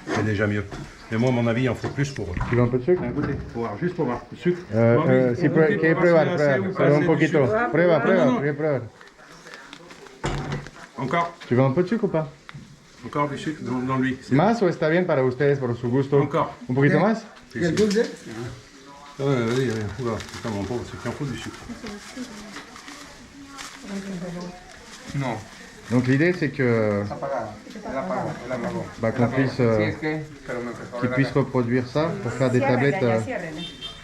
C'est déjà mieux. Mais moi à mon avis il en faut plus pour Tu veux un peu de sucre? goûter. Pour voir, juste pour voir. Le sucre. Si que probar, solo un poquito. Prueba, non. prueba. Encore. Tu veux un peu de sucre ou pas? Encore du sucre dans lui. ¿Más o está bien para ustedes, por su gusto? Encore. ¿Un poquito más? Sí, sí. Vas-y, oula, putain mon pauvre, c'est qu'il en faut du sucre. No. Donc l'idée c'est que bah, qu'on puisse, qu'ils puissent reproduire ça pour faire des tablettes,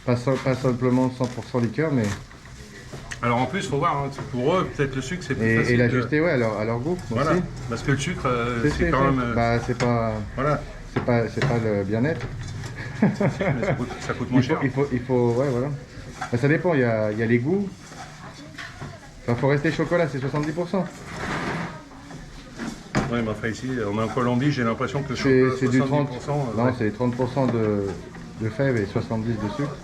pas simplement 100% liqueur, mais Alors en plus, il faut voir, hein, pour eux, peut-être le sucre c'est plus facile. Et l'ajuster ouais, à leur goût. Voilà, aussi. parce que le sucre, c'est quand même... Bah, c'est pas, voilà. c'est pas le bien-être. Mais ça coûte moins cher. Il faut, ouais, voilà. Bah, ça dépend, il y a les goûts. Enfin, faut rester chocolat, c'est 70%. Oui, mais enfin ici, on est en Colombie, j'ai l'impression que le chocolat, C'est du 30%. Non, ouais. c'est 30% de fèves et 70% de sucre.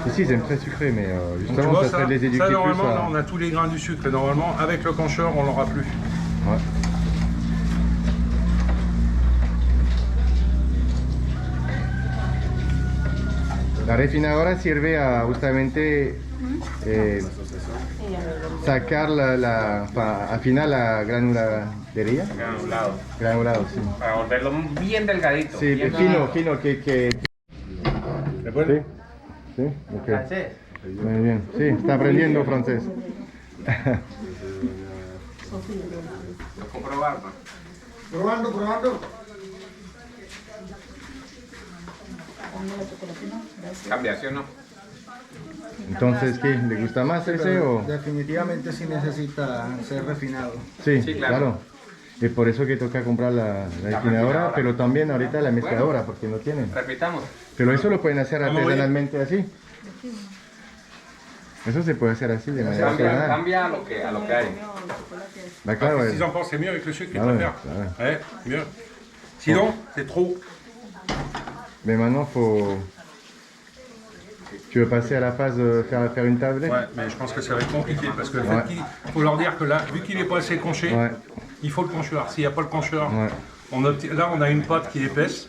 Ici, ils aiment très sucré, mais justement, vois, ça serait de les éduquer ça, plus normalement, à... là, on a tous les grains du sucre, et normalement, avec le concheur, on l'aura plus. Ouais. La refinadora sirve a justamente sacar afinar la granuladería. Granulado, sí. Para volverlo bien delgadito. Sí, bien fino, que... Sí, sí, ok. Muy bien, sí, está aprendiendo francés. comprobar, ¿no? Probando. Cambia, ¿sí o no? Entonces, ¿qué? ¿Le gusta más ese o...? Definitivamente sí necesita ser refinado. Sí, Sí, claro. claro. Es por eso que toca comprar la refinadora, pero también ahorita la mezcladora, porque no tienen. Repitamos. Pero eso lo pueden hacer artesanalmente así. Eso se puede hacer así, de manera artesanal. Cambia a lo que hay. Bah, claro, S'ils en pensent, c'est mieux avec le sucre, ils Ah ouais, préfèrent. ouais. Ouais, mieux. Sinon, c'est trop. mais maintenant, faut... Tu veux passer à la phase de faire une tablette? Ouais, mais je pense que ça va être compliqué parce que le Ouais. fait qu'il faut leur dire que là, vu qu'il n'est pas assez conché, Ouais. il faut le conchoir. S'il n'y a pas le conchoir, Ouais. là on a une pâte qui est épaisse.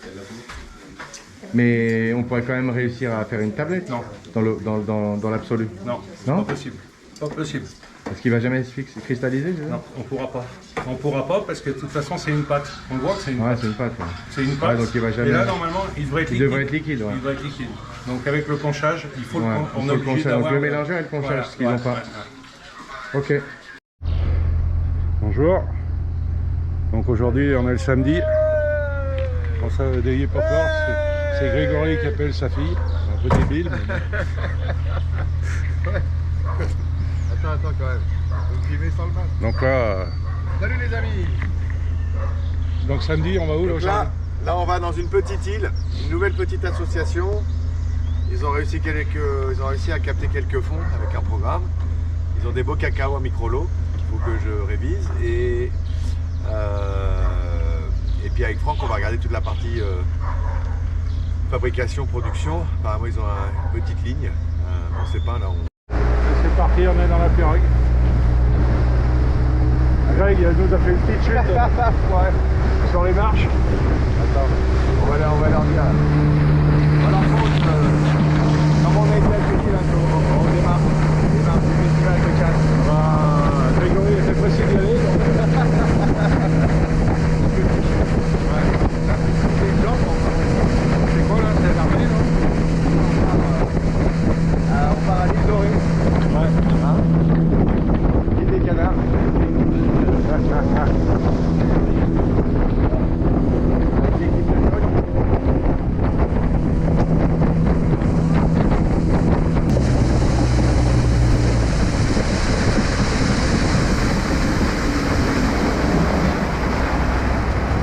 Mais on pourrait quand même réussir à faire une tablette? Non. Dans l'absolu? Non, Non pas possible. Pas possible. Parce qu'il va jamais se cristalliser, je veux dire? Non, on pourra pas. On pourra pas parce que de toute façon c'est une pâte. On voit que c'est une Ouais, pâte. c'est une pâte. Ouais. C'est une pâte. Ouais, donc il va jamais... Et là normalement il devrait être Il liquide. devrait être liquide, ouais. Il devrait être liquide. Donc avec le conchage, il faut Ouais, on il est faut le obligé conchage. d'avoir. Donc le mélanger et le conchage, Voilà, ce qu'ils n'ont pas. Ok. Bonjour. Donc aujourd'hui on est le samedi. Pour ça, n'ayez pas peur, c'est Grégory qui appelle sa fille. Un peu débile. Mais... Attends quand même. Donc j'y vais sans le masque. Donc là. Salut les amis. Donc samedi on va où là? Là on va dans une petite île, une nouvelle petite association. Ils ont réussi à capter quelques fonds avec un programme. Ils ont des beaux cacao à micro-lot qu'il faut que je révise. Et puis avec Franck on va regarder toute la partie fabrication, production. Apparemment, ils ont une petite ligne. On sait pas là. C'est parti, on est dans la pirogue. Greg, il nous a fait une petite chute ouais. Sur les marches. Attends, on va leur dire. Voilà, comment on a été accueillis là, on démarre. On démarre du festival de Cannes. Grégory était pressé d'y aller. C'est quoi là? C'est l'armée, non? On part à l'île Dorée. Ouais. L'île des canards.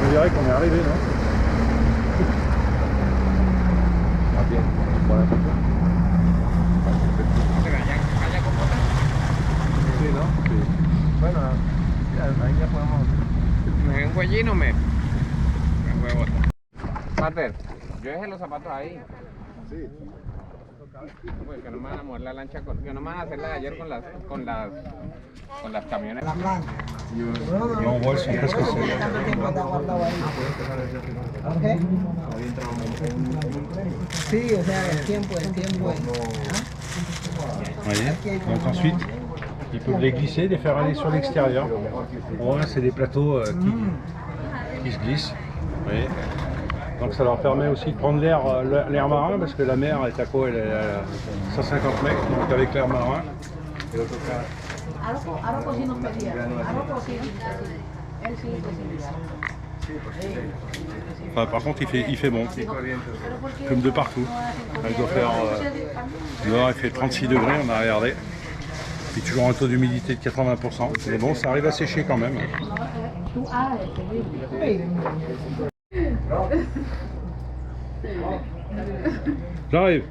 On dirait qu'on est arrivé, non? Ah bien, voilà. Sí, ¿no? Sí. Bueno, ahí ya podemos. Me un cuellino, me huevo. Mater, yo dejé los zapatos ahí. Sí. Pues que no me van a mover la lancha que no me van a hacer la de ayer con las camiones. Et on voit, elles sont presque seules. Sí, o sea, el tiempo. Vous voyez? Donc ensuite, ils peuvent les glisser, les faire aller sur l'extérieur. Voilà, c'est des plateaux qui se glissent. Vous voyez? Donc ça leur permet aussi de prendre l'air marin, parce que la mer est à quoi? Elle est à 150 mètres, donc avec l'air marin. Et l'autocar. Enfin, par contre, il fait bon, comme de partout. Il doit faire dehors, il fait 36 degrés, on a regardé. Puis toujours un taux d'humidité de 80%. Mais bon, ça arrive à sécher quand même. J'arrive.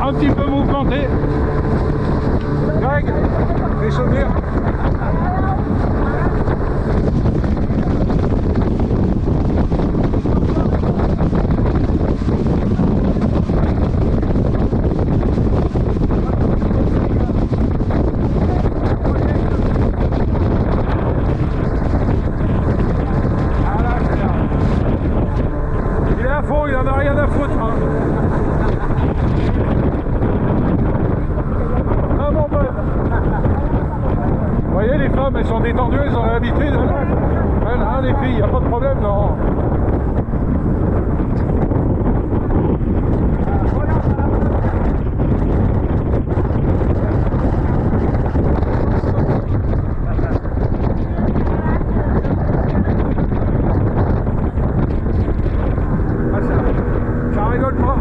Un petit peu mouvementé. Greg, les souvenirs. Il est à fond, il en a rien à foutre. Hein. Vous voyez, les femmes, elles sont détendues, elles ont l'habitude. Hein, les filles, il n'y a pas de problème, non. Ça rigole pas.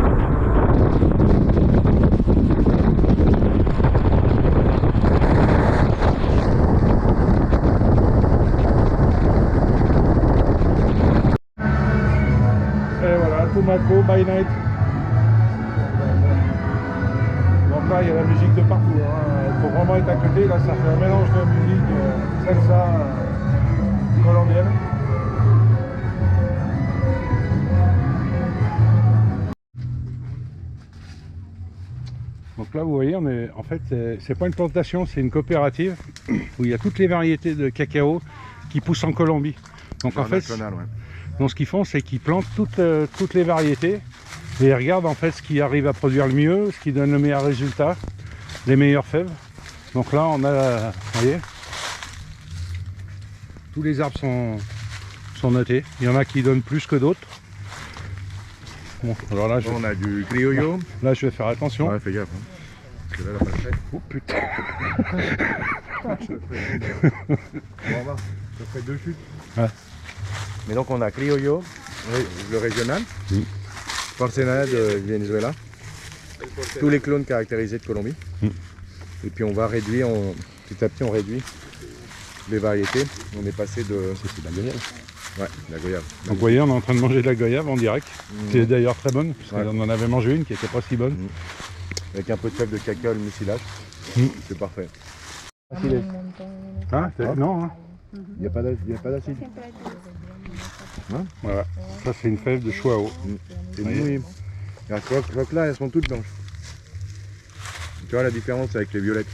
Tumaco by night. Donc là il y a la musique de partout. Il faut vraiment être à côté. Là ça fait un mélange de musique salsa colombienne. Donc là vous voyez, en fait c'est pas une plantation, c'est une coopérative où il y a toutes les variétés de cacao qui poussent en Colombie. Donc en fait, Donc ce qu'ils font, c'est qu'ils plantent toutes les variétés et ils regardent en fait ce qui arrive à produire le mieux, ce qui donne le meilleur résultat, les meilleures fèves. Donc là on a, vous voyez, tous les arbres sont notés. Il y en a qui donnent plus que d'autres. Bon, alors là, On a du criollo. là je vais faire attention. Ouais, fais gaffe. Hein. Parce que là, la pâquerette. Oh putain. Bon, on va. Ça fait 2 chutes. Ouais. Mais donc on a criollo, le régional, Porcenana de Venezuela, tous les clones caractérisés de Colombie. Et puis on va réduire, petit à petit on réduit les variétés. On est passé de... C'est la goyave. Ouais, la goyave. Donc vous voyez, on est en train de manger de la goyave en direct. C'est d'ailleurs très bonne, parce qu'on en avait mangé une qui était pas si bonne. Avec un peu de fève de cacao, le mucilage. C'est parfait. Ah, non, hein. Il n'y a pas d'acide. Voilà, ça c'est une fève de Chuao. C'est mouillé. Donc là, elles sont toutes blanches. Tu vois la différence avec les violettes.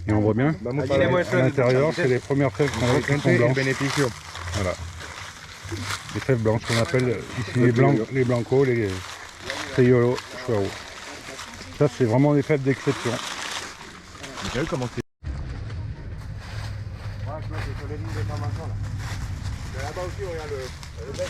Et on voit bien, à l'intérieur, c'est les premières fèves qu'on voit qui sont blanches. Voilà. Les fèves blanches qu'on appelle ici les blancos, les criollo, Chuao. Ça c'est vraiment des fèves d'exception. Vous savez comment c'est? Là-bas aussi, on regarde le bec.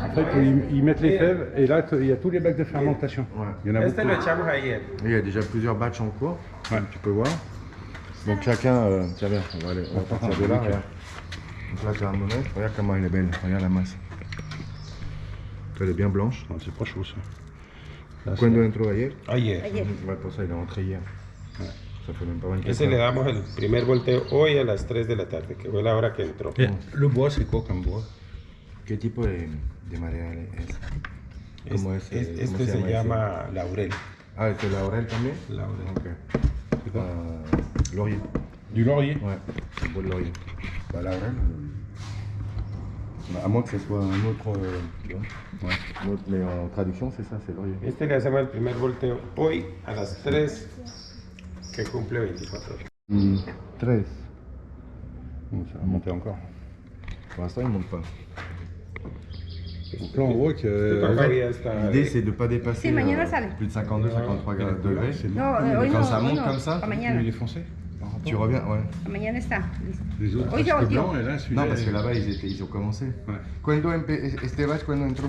En fait, ils mettent les fèves et là, il y a tous les bacs de fermentation. Ouais. Il y en a beaucoup. Il y a déjà plusieurs batchs en cours, comme tu peux voir. Donc chacun, tiens bien, on va partir de là. Regarde. Donc là tu as un monnaie, regarde comment elle est belle, regarde la masse. Elle est bien blanche. Ah, c'est pas chaud ça. Là, Cuando entró ayer? Ayer. Ouais, pour ça il est rentré hier. Ouais. Ça fait même pas 24 Ese le damos el primer volteo hoy a las 3 de la tarde, que fue la hora que entró. Le bois, c'est quoi comme bois? ¿Qué tipo de madera es? ¿Cómo es? Este se llama laurel. Ah, ¿es el laurel también? Laurel. Ok. Laurier. Du laurier? Ouais, un bois de laurier. Bah, laurel. À moins que ce soit un autre. Tu vois? Ouais. Un autre, mais en traduction, c'est ça, c'est laurier. Este le hacemos el primer volteo hoy a las 3, que cumple 24 horas. 13. Ça va monter encore. Pour l'instant, il ne monte pas. Donc là, on voit que l'idée, c'est de ne pas dépasser plus de 52-53 degrés. Et quand ça monte comme ça, il est foncé. tu reviens. Ouais. Mañana está. Les autres restent blancs et là, celui-là. Non, parce que là-bas, ils ont commencé. Ouais. Este batch, cuando entró?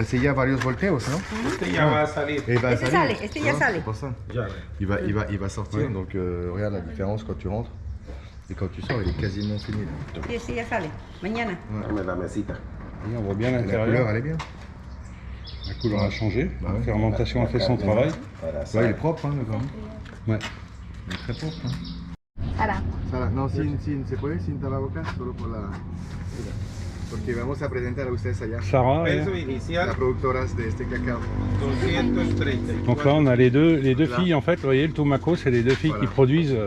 C'est ya varios volteos, ¿no? Este ya va a salir. Et va Este sale, este ya sale. C'est pour ça. Ya. Il va sortir, donc regarde la différence quand tu rentres. Et quand tu sors, il est quasiment fini. Là. Sí, este ya sale. Mañana. Dame la mesita. Et on voit bien La l'intérieur. couleur, elle est bien. La couleur a changé. Bah ouais. La fermentation a fait son travail. Là, il est propre, hein, le grain. Ouais. Il est très propre. Hein. Sara. Sara, no, ¿se puede sin tapabocas? Solo por la... Porque vamos a presentar a ustedes allá. Sarah. Peso Las inicial productoras de este cacao. 234. Donc là, on a les deux filles, en fait. Vous voyez, le Tumaco, c'est les deux filles qui produisent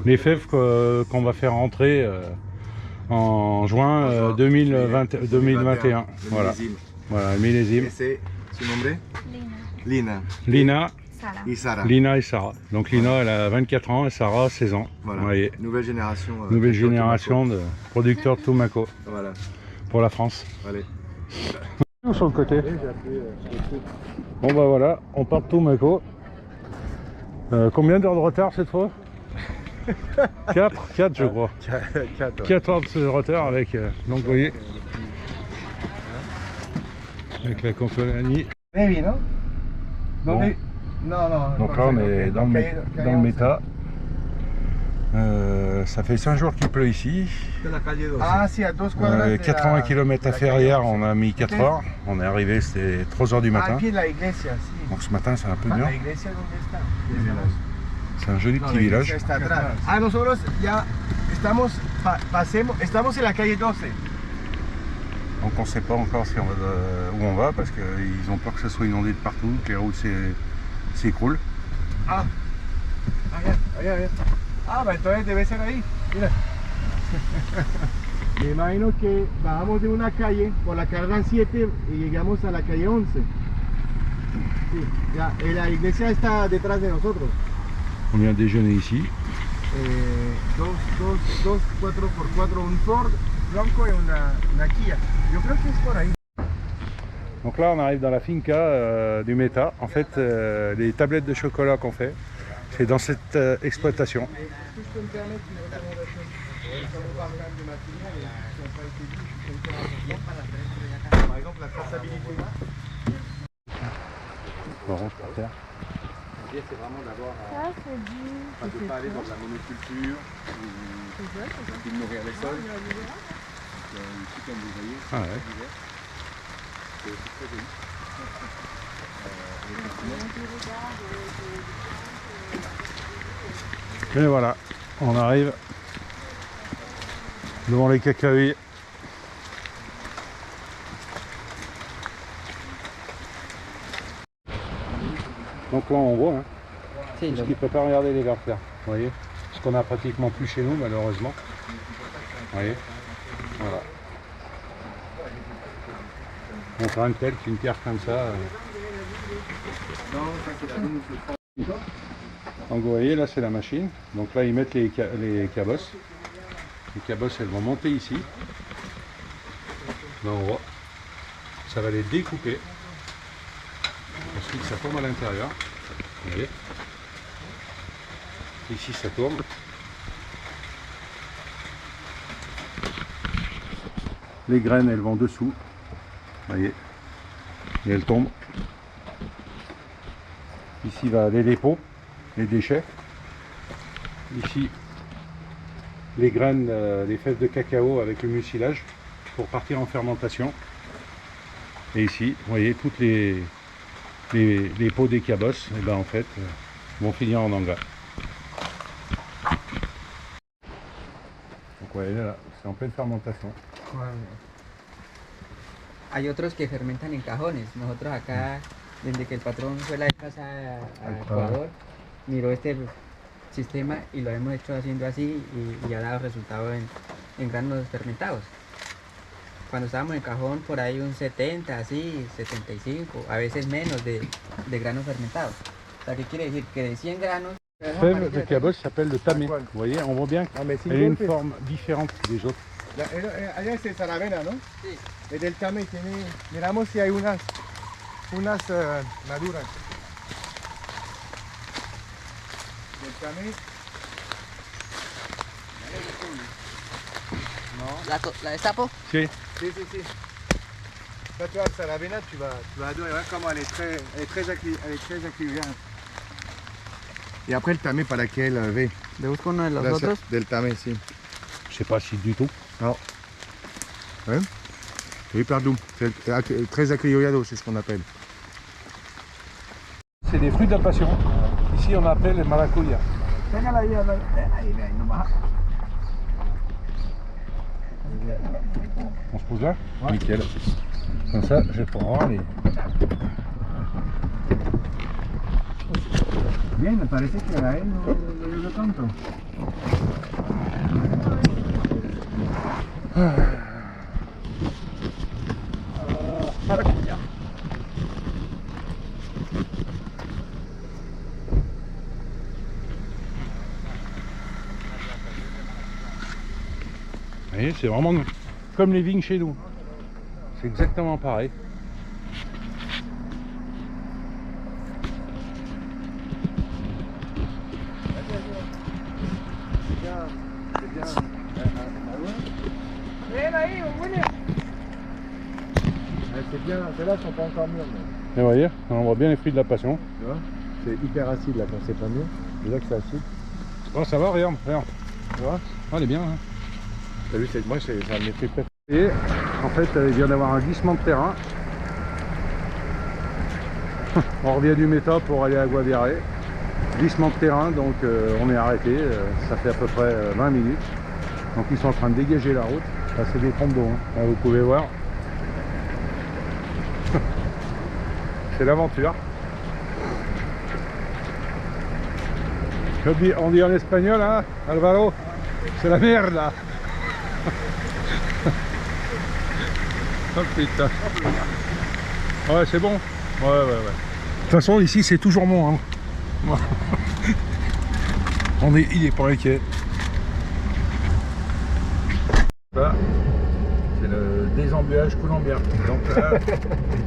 les fèves qu'on va faire rentrer en juin 2021. Voilà. Voilà, millésime. Et c'est son nom? Lina. Lina. Sara. Et Sara. Lina et Sarah. Donc Lina, elle a 24 ans et Sarah, 16 ans. Voilà. Vous voyez. Nouvelle génération. Nouvelle génération de producteurs de Tumaco Voilà. pour la France. Allez. Sur le côté. Bon bah voilà, on part de Tumaco. Combien d'heures de retard cette fois? 4 je crois. 4 heures de retard avec donc vous voyez. Avec la compagnie. Baby, non? Bon. Non. Donc là on est dans le méta. Ça fait 5 jours qu'il pleut ici. Ah, si, à 2 quadras. 80 km à faire hier, on a mis 4 heures. On est arrivé, c'était 3 heures du matin. Donc ce matin c'est un peu dur. C'est un joli petit village. Ah, nosotros ya estamos en la calle 12. Donc on ne sait pas encore si on va où on va parce qu'ils ont peur que ce soit inondé de partout, que les routes s'écroulent. Ah, allá. Ah, pues entonces debe ser ahí. Mira. Me imagino que bajamos de una calle por la carrera 7 y llegamos a la calle 11. Sí, ya, la iglesia está detrás de nosotros. On vient déjeuner ici. Dos 4x4, un Ford blanco y una Kia. Yo creo que es por ahí. Donc là on arrive dans la finca du Meta. En fait les tablettes de chocolat qu'on fait, c'est dans cette exploitation. Par exemple la traçabilité. Orange par terre. L'idée c'est vraiment d'avoir de ne pas aller dans la monoculture ou de nourrir les sols. Ici comme vous voyez, Ah ouais. c'est aussi très joli. Et voilà, on arrive devant les cacahuètes. Donc là on voit tout ce qui prépare, regardez les vers terre, vous voyez, ce qu'on a pratiquement plus chez nous malheureusement. Vous voyez, voilà. On prend une pelle, une pierre comme ça. Donc vous voyez là c'est la machine, donc là ils mettent les cabosses. Les cabosses elles vont monter ici. Là on voit, ça va les découper. Ensuite ça tourne à l'intérieur, vous voyez. Ici ça tourne. Les graines elles vont dessous, vous voyez, et elles tombent. Ici va aller les pots, les déchets. Ici les graines, les fèves de cacao avec le mucilage pour partir en fermentation. Et ici, vous voyez, toutes les pots des cabosses, et ben en fait, vont finir en engrais. Donc ouais, là, c'est en pleine fermentation. Hay otros que fermentan en cajones. Nosotros acá, desde que el patrón fue la vez pasada a Ecuador, miró este sistema y lo hemos hecho haciendo así y ha dado resultado en granos fermentados. Cuando estábamos en cajón, por ahí un 70, así, 75, a veces menos de granos fermentados. O sea, ¿qué quiere decir? Que de 100 granos... Fève de cabosse s'appelle le tamé. Vous voyez, on voit bien qu'elle a une forme différente des autres. Allá es el Saravena, ¿no? Sí. El del Tame tiene... Miramos si hay unas maduras. Del Tame... ¿La destapo? Sí. Sí. Là, tu vois, le Saravena, tu vas adorer. Regarde comment elle est très accueillante. Y après el Tame, ¿para qué el ve? ¿Le busco uno de los otros? Del Tame, sí. Je sais pas si du tout. Non. Ouais. C'est hyper doux. C'est très accueillado, c'est ce qu'on appelle. C'est des fruits de la passion. Ici on appelle les maracuya. On se pose là? Ouais. Nickel. Comme ça, je vais pouvoir les... Bien, me parece que a él no le ayuda tanto. Vous voyez, c'est vraiment comme les vignes chez nous. C'est exactement pareil. C'est bien, celles-là sont pas encore mûres. Et vous voyez, on voit bien les fruits de la passion. Tu vois, c'est hyper acide là quand c'est pas mûr. Déjà que c'est acide. Oh, ça va, regarde. Tu vois, Oh, elle est bien. Hein. t'as vu, moi c'est un de mes trucs préférés. Et en fait, il vient d'avoir un glissement de terrain. On revient du Meta pour aller à Guaviare. Glissement de terrain, donc on est arrêté. Ça fait à peu près 20 minutes. Donc ils sont en train de dégager la route. Là, c'est des trompes d'eau. Hein. Là, vous pouvez voir. C'est l'aventure. On dit en espagnol, hein, Alvaro, c'est la merde là. Oh putain. Ouais, c'est bon. Ouais. De toute façon, ici, c'est toujours bon. Hein. Il est pas inquiet. Là, c'est le désembuage colombien. Donc là,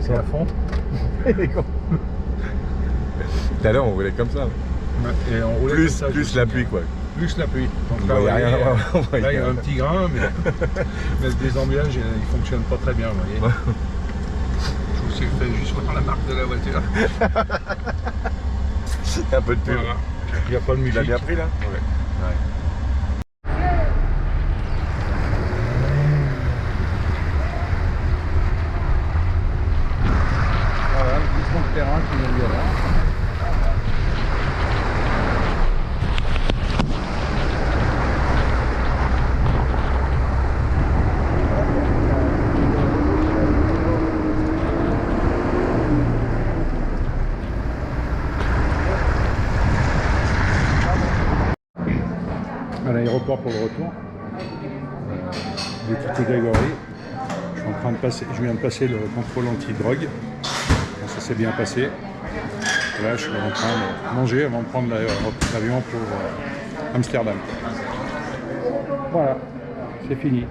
c'est à fond. Tout à l'heure, on roulait comme ça. Et on roulait Plus, comme ça, plus la pluie, quoi. Plus la pluie. Donc On voyait rien. Là, il y a un petit grain, mais le désembuage, il fonctionne pas très bien, vous voyez. Je vous fais juste voir la marque de la voiture. Un peu de pub. Voilà. Il n'y a pas de musique. Tu l'as bien pris, là? Ouais. Voilà, le glissement de terrain qui nous vient là. À l'aéroport pour le retour de Tito Grégory. Je viens de passer le contrôle anti-drogue. Ça s'est bien passé. Et là, je suis en train de manger avant de prendre l'avion pour Amsterdam. Voilà, c'est fini.